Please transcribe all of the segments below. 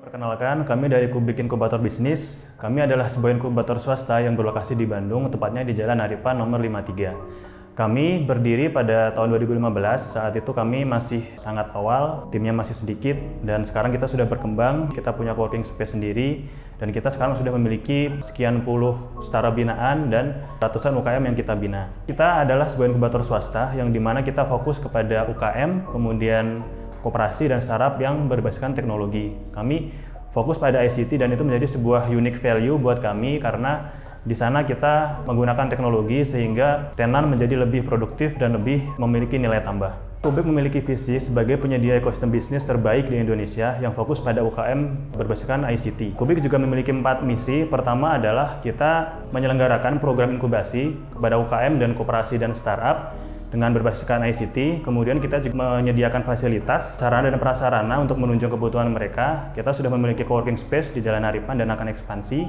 Perkenalkan, kami dari Kubik Inkubator Bisnis. Kami adalah sebuah inkubator swasta yang berlokasi di Bandung, tepatnya di Jalan Aripan nomor 53. Kami berdiri pada tahun 2015, saat itu kami masih sangat awal, timnya masih sedikit, dan sekarang kita sudah berkembang, kita punya co-working space sendiri, dan kita sekarang sudah memiliki sekian puluh startup binaan dan ratusan UKM yang kita bina. Kita adalah sebuah inkubator swasta yang dimana kita fokus kepada UKM, kemudian koperasi dan startup yang berbasiskan teknologi. Kami fokus pada ICT dan itu menjadi sebuah unique value buat kami karena di sana kita menggunakan teknologi sehingga tenan menjadi lebih produktif dan lebih memiliki nilai tambah. Kubik memiliki visi sebagai penyedia ekosistem bisnis terbaik di Indonesia yang fokus pada UKM berbasiskan ICT. Kubik juga memiliki 4 misi. Pertama adalah kita menyelenggarakan program inkubasi kepada UKM dan koperasi dan startup dengan berbasiskan ICT. Kemudian kita juga menyediakan fasilitas, sarana dan prasarana untuk menunjang kebutuhan mereka. Kita sudah memiliki co-working space di Jalan Aripan dan akan ekspansi.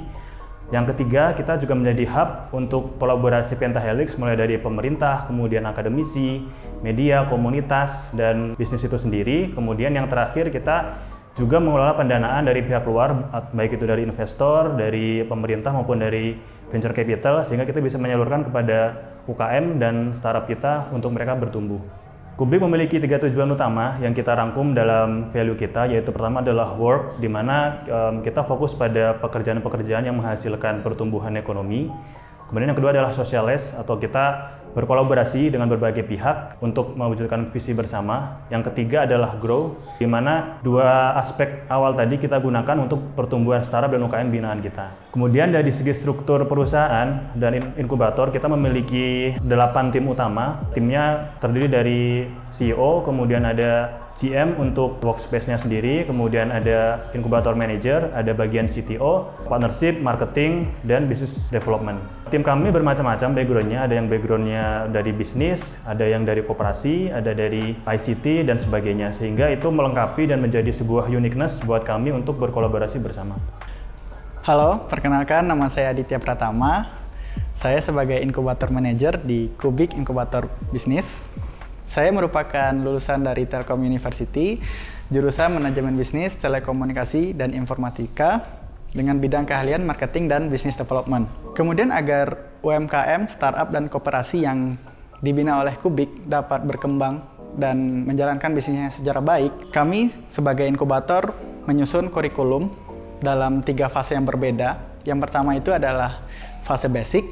Yang ketiga, kita juga menjadi hub untuk kolaborasi pentahelix mulai dari pemerintah, kemudian akademisi, media, komunitas, dan bisnis itu sendiri. Kemudian yang terakhir, kita juga mengelola pendanaan dari pihak luar, baik itu dari investor, dari pemerintah maupun dari venture capital, sehingga kita bisa menyalurkan kepada UKM dan startup kita untuk mereka bertumbuh. Kubik memiliki 3 tujuan utama yang kita rangkum dalam value kita, yaitu pertama adalah work, di mana kita fokus pada pekerjaan-pekerjaan yang menghasilkan pertumbuhan ekonomi. Kemudian yang kedua adalah socialize, atau kita berkolaborasi dengan berbagai pihak untuk mewujudkan visi bersama. Yang ketiga adalah grow, di mana 2 aspek awal tadi kita gunakan untuk pertumbuhan startup dan UKM binaan kita. Kemudian dari segi struktur perusahaan dan inkubator, kita memiliki 8 tim utama. Timnya terdiri dari CEO, kemudian ada GM untuk workspace-nya sendiri, kemudian ada inkubator manager, ada bagian CTO, partnership, marketing, dan business development. Tim kami bermacam-macam background-nya, ada yang background-nya dari bisnis, ada yang dari koperasi, ada dari ICT, dan sebagainya. Sehingga itu melengkapi dan menjadi sebuah uniqueness buat kami untuk berkolaborasi bersama. Halo, perkenalkan nama saya Aditya Pratama. Saya sebagai inkubator manager di Kubik Inkubator Bisnis. Saya merupakan lulusan dari Telkom University, jurusan Manajemen Bisnis, Telekomunikasi, dan Informatika dengan bidang keahlian marketing dan business development. Kemudian agar UMKM, startup, dan koperasi yang dibina oleh Kubik dapat berkembang dan menjalankan bisnisnya secara baik, kami sebagai inkubator menyusun kurikulum dalam 3 fase yang berbeda. Yang pertama itu adalah fase basic,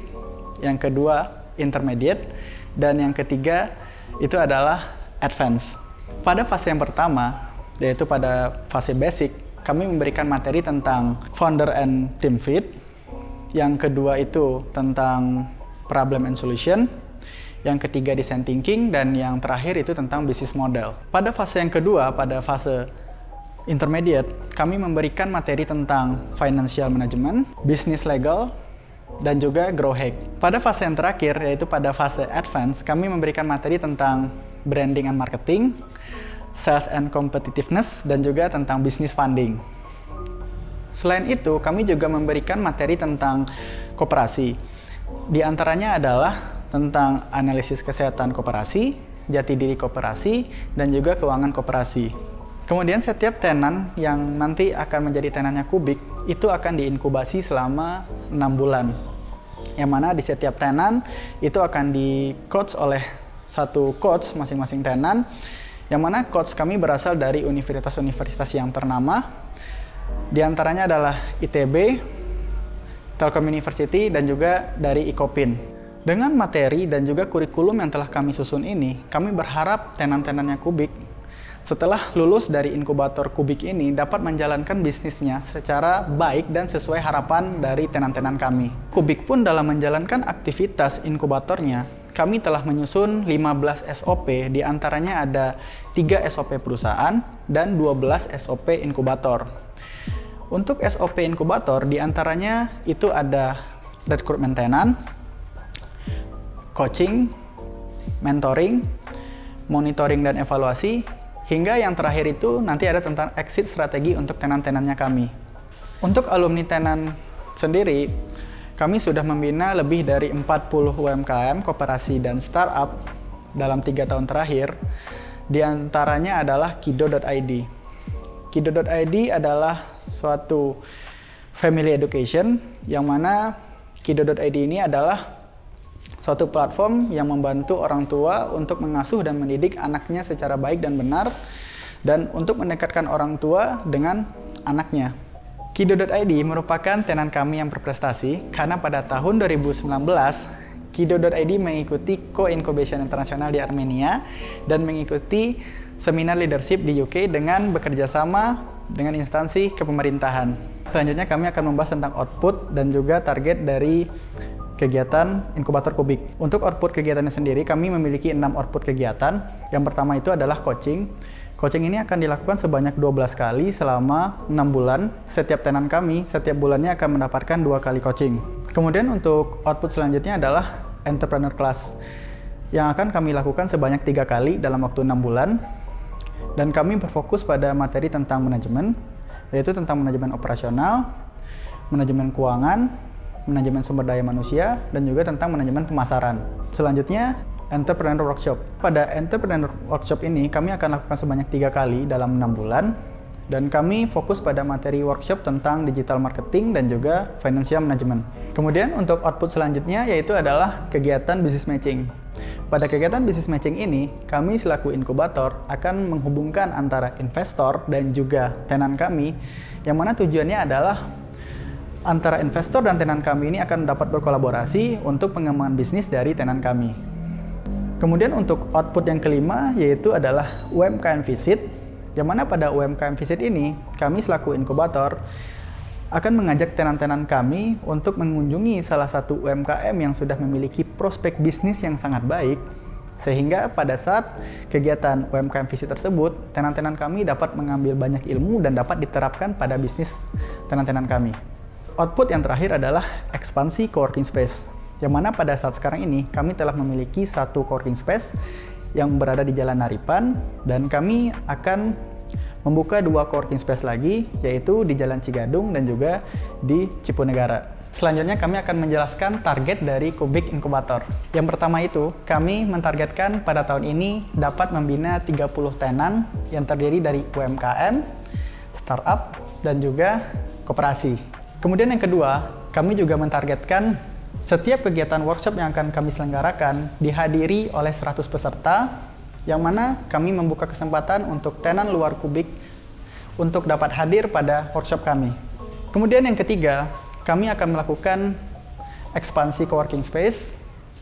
yang kedua intermediate, dan yang ketiga itu adalah advance. Pada fase yang pertama, yaitu pada fase basic, kami memberikan materi tentang founder and team fit. Yang kedua itu tentang problem and solution. Yang ketiga design thinking, dan yang terakhir itu tentang business model. Pada fase yang kedua, pada fase intermediate, kami memberikan materi tentang financial management, business legal, dan juga grow hack. Pada fase yang terakhir, yaitu pada fase advance, kami memberikan materi tentang branding and marketing, sales and competitiveness, dan juga tentang business funding. Selain itu, kami juga memberikan materi tentang koperasi. Di antaranya adalah tentang analisis kesehatan koperasi, jati diri koperasi, dan juga keuangan koperasi. Kemudian setiap tenan yang nanti akan menjadi tenannya Kubik itu akan diinkubasi selama 6 bulan. Yang mana di setiap tenan itu akan di-coach oleh satu coach masing-masing tenan. Yang mana coach kami berasal dari universitas-universitas yang ternama. Di antaranya adalah ITB, Telkom University, dan juga dari IKOPIN. Dengan materi dan juga kurikulum yang telah kami susun ini, kami berharap tenan-tenannya Kubik setelah lulus dari inkubator Kubik ini dapat menjalankan bisnisnya secara baik dan sesuai harapan dari tenan-tenan kami. Kubik pun dalam menjalankan aktivitas inkubatornya, kami telah menyusun 15 SOP, di antaranya ada 3 SOP perusahaan dan 12 SOP inkubator. Untuk SOP inkubator, di antaranya itu ada rekrutmen tenan, coaching, mentoring, monitoring dan evaluasi, hingga yang terakhir itu nanti ada tentang exit strategi untuk tenan-tenannya kami. Untuk alumni tenan sendiri, kami sudah membina lebih dari 40 UMKM, koperasi, dan startup dalam 3 tahun terakhir. Di antaranya adalah Kido.id. Kido.id adalah suatu family education, yang mana Kido.id ini adalah suatu platform yang membantu orang tua untuk mengasuh dan mendidik anaknya secara baik dan benar, dan untuk mendekatkan orang tua dengan anaknya. Kido.id merupakan tenan kami yang berprestasi karena pada tahun 2019 Kido.id mengikuti Co-Incubation Internasional di Armenia dan mengikuti seminar leadership di UK dengan bekerja sama dengan instansi kepemerintahan. Selanjutnya kami akan membahas tentang output dan juga target dari kegiatan inkubator Kubik. Untuk output kegiatannya sendiri, kami memiliki 6 output kegiatan. Yang pertama itu adalah coaching. Coaching ini akan dilakukan sebanyak 12 kali selama 6 bulan. Setiap tenan kami, setiap bulannya akan mendapatkan 2 kali coaching. Kemudian untuk output selanjutnya adalah entrepreneur class, yang akan kami lakukan sebanyak 3 kali dalam waktu 6 bulan. Dan kami berfokus pada materi tentang manajemen, yaitu tentang manajemen operasional, manajemen keuangan, manajemen sumber daya manusia, dan juga tentang manajemen pemasaran. Selanjutnya, Entrepreneur Workshop. Pada Entrepreneur Workshop ini, kami akan lakukan sebanyak 3 kali dalam 6 bulan. Dan kami fokus pada materi workshop tentang digital marketing dan juga financial management. Kemudian untuk output selanjutnya yaitu adalah kegiatan business matching. Pada kegiatan business matching ini, kami selaku inkubator akan menghubungkan antara investor dan juga tenan kami, yang mana tujuannya adalah antara investor dan tenan kami ini akan dapat berkolaborasi untuk pengembangan bisnis dari tenan kami. Kemudian untuk output yang kelima yaitu adalah UMKM Visit, yang mana pada UMKM Visit ini kami selaku inkubator akan mengajak tenan-tenan kami untuk mengunjungi salah satu UMKM yang sudah memiliki prospek bisnis yang sangat baik, sehingga pada saat kegiatan UMKM Visit tersebut, tenan-tenan kami dapat mengambil banyak ilmu dan dapat diterapkan pada bisnis tenan-tenan kami. Output yang terakhir adalah ekspansi coworking space, yang mana pada saat sekarang ini kami telah memiliki satu coworking space yang berada di Jalan Naripan, dan kami akan membuka 2 coworking space lagi, yaitu di Jalan Cigadung dan juga di Cipunegara. Selanjutnya kami akan menjelaskan target dari Kubik Inkubator. Yang pertama itu, kami mentargetkan pada tahun ini dapat membina 30 tenan yang terdiri dari UMKM, startup, dan juga koperasi. Kemudian yang kedua, kami juga mentargetkan setiap kegiatan workshop yang akan kami selenggarakan dihadiri oleh 100 peserta, yang mana kami membuka kesempatan untuk tenan luar Kubik untuk dapat hadir pada workshop kami. Kemudian yang ketiga, kami akan melakukan ekspansi coworking space,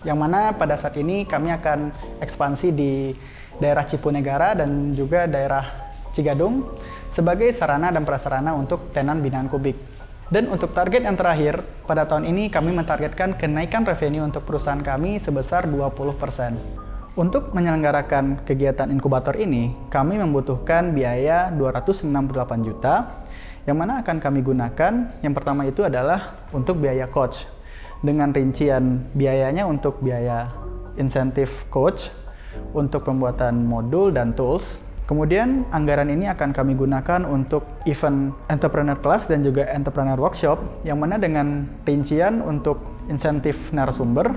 yang mana pada saat ini kami akan ekspansi di daerah Cipunegara dan juga daerah Cigadung sebagai sarana dan prasarana untuk tenan binaan Kubik. Dan untuk target yang terakhir, pada tahun ini kami mentargetkan kenaikan revenue untuk perusahaan kami sebesar 20%. Untuk menyelenggarakan kegiatan inkubator ini, kami membutuhkan biaya 268 juta, yang mana akan kami gunakan. Yang pertama itu adalah untuk biaya coach, dengan rincian biayanya untuk biaya insentif coach, untuk pembuatan modul dan tools. Kemudian anggaran ini akan kami gunakan untuk event entrepreneur class dan juga entrepreneur workshop, yang mana dengan rincian untuk insentif narasumber,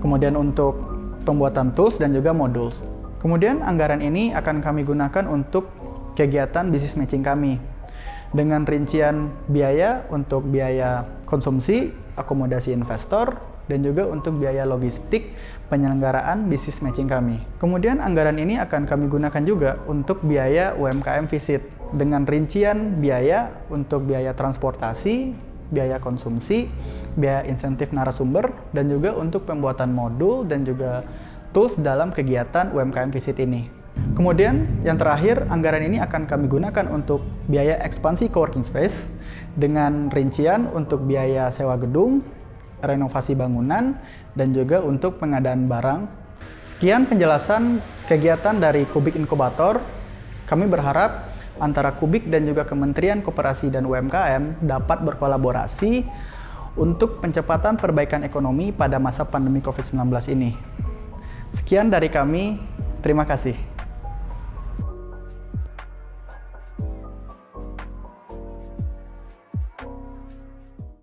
kemudian untuk pembuatan tools dan juga modul. Kemudian anggaran ini akan kami gunakan untuk kegiatan business matching kami, dengan rincian biaya untuk biaya konsumsi, akomodasi investor, dan juga untuk biaya logistik penyelenggaraan bisnis matching kami. Kemudian anggaran ini akan kami gunakan juga untuk biaya UMKM Visit, dengan rincian biaya untuk biaya transportasi, biaya konsumsi, biaya insentif narasumber, dan juga untuk pembuatan modul dan juga tools dalam kegiatan UMKM Visit ini. Kemudian yang terakhir, anggaran ini akan kami gunakan untuk biaya ekspansi coworking space, dengan rincian untuk biaya sewa gedung, renovasi bangunan, dan juga untuk pengadaan barang. Sekian penjelasan kegiatan dari Kubik Inkubator. Kami berharap antara Kubik dan juga Kementerian Koperasi dan UMKM dapat berkolaborasi untuk percepatan perbaikan ekonomi pada masa pandemi COVID-19 ini. Sekian dari kami, terima kasih.